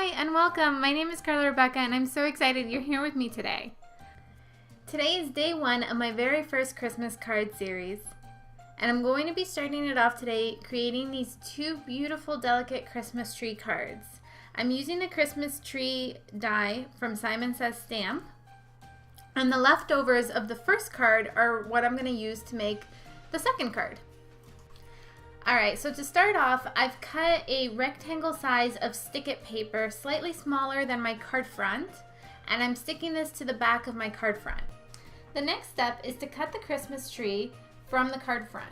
Hi and welcome. My name is Carla Rebecca and I'm so excited you're here with me today. Today is day one of my very first Christmas card series. And I'm going to be starting it off today creating these two beautiful delicate Christmas tree cards. I'm using the Christmas tree die from Simon Says Stamp. And the leftovers of the first card are what I'm going to use to make the second card. Alright, so to start off, I've cut a rectangle size of stick-it paper, slightly smaller than my card front, and I'm sticking this to the back of my card front. The next step is to cut the Christmas tree from the card front.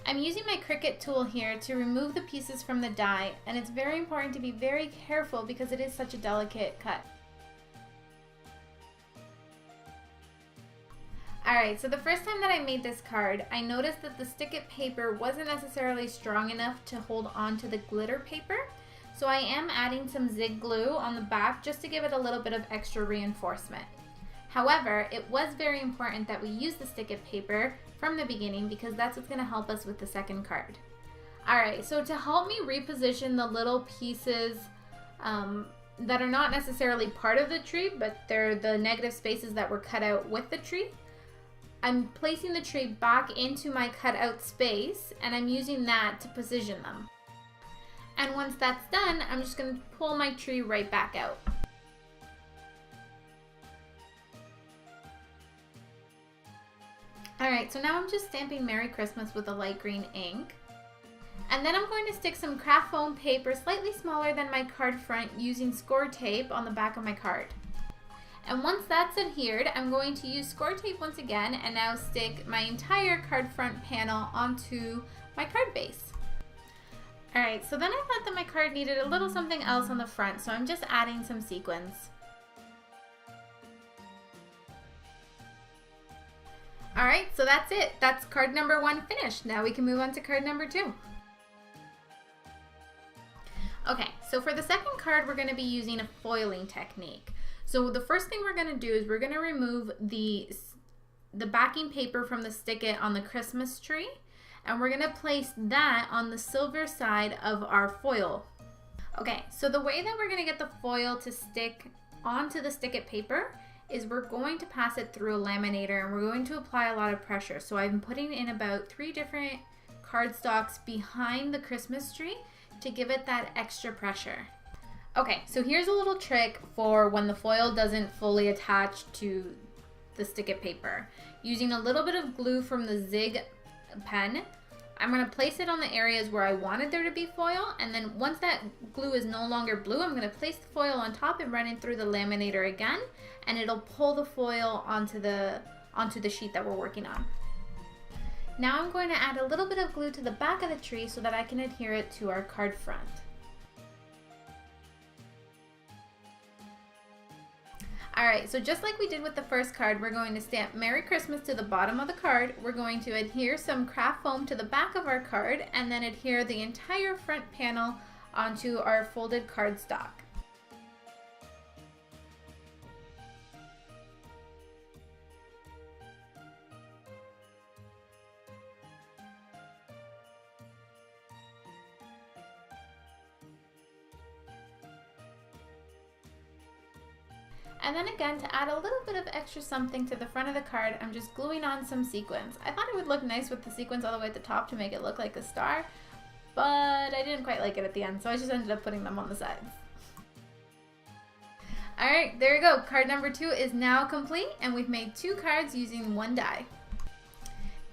I'm using my Cricut tool here to remove the pieces from the die, and it's very important to be very careful because it is such a delicate cut. Alright, so the first time that I made this card, I noticed that the stick-it paper wasn't necessarily strong enough to hold on to the glitter paper. So I am adding some zig glue on the back just to give it a little bit of extra reinforcement. However, it was very important that we use the stick-it paper from the beginning because that's what's going to help us with the second card. Alright, so to help me reposition the little pieces that are not necessarily part of the tree, but they're the negative spaces that were cut out with the tree, I'm placing the tree back into my cutout space and I'm using that to position them. And once that's done, I'm just going to pull my tree right back out. Alright, so now I'm just stamping Merry Christmas with a light green ink. And then I'm going to stick some craft foam paper slightly smaller than my card front using score tape on the back of my card. And once that's adhered, I'm going to use score tape once again and now stick my entire card front panel onto my card base. Alright, so then I thought that my card needed a little something else on the front, so I'm just adding some sequins. Alright, so that's it. That's card number one finished. Now we can move on to card number two. Okay, so for the second card, we're going to be using a foiling technique. So the first thing we're going to do is we're going to remove the backing paper from the stick-it on the Christmas tree, and we're going to place that on the silver side of our foil. Okay, so the way that we're going to get the foil to stick onto the stick-it paper is we're going to pass it through a laminator and we're going to apply a lot of pressure. So I'm putting in about 3 different cardstocks behind the Christmas tree to give it that extra pressure. Okay, so here's a little trick for when the foil doesn't fully attach to the stick-it paper. Using a little bit of glue from the Zig pen, I'm going to place it on the areas where I wanted there to be foil, and then once that glue is no longer blue, I'm going to place the foil on top and run it through the laminator again, and it'll pull the foil onto the sheet that we're working on. Now I'm going to add a little bit of glue to the back of the tree so that I can adhere it to our card front. Alright, so just like we did with the first card, we're going to stamp Merry Christmas to the bottom of the card. We're going to adhere some craft foam to the back of our card and then adhere the entire front panel onto our folded cardstock. And then again, to add a little bit of extra something to the front of the card, I'm just gluing on some sequins. I thought it would look nice with the sequins all the way at the top to make it look like a star, but I didn't quite like it at the end, so I just ended up putting them on the sides. Alright, there you go. Card number 2 is now complete, and we've made 2 cards using 1 die.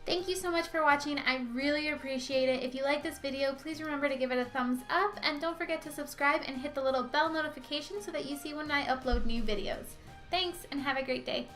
Thank you so much for watching. I really appreciate it. If you like this video, please remember to give it a thumbs up and don't forget to subscribe and hit the little bell notification so that you see when I upload new videos. Thanks and have a great day.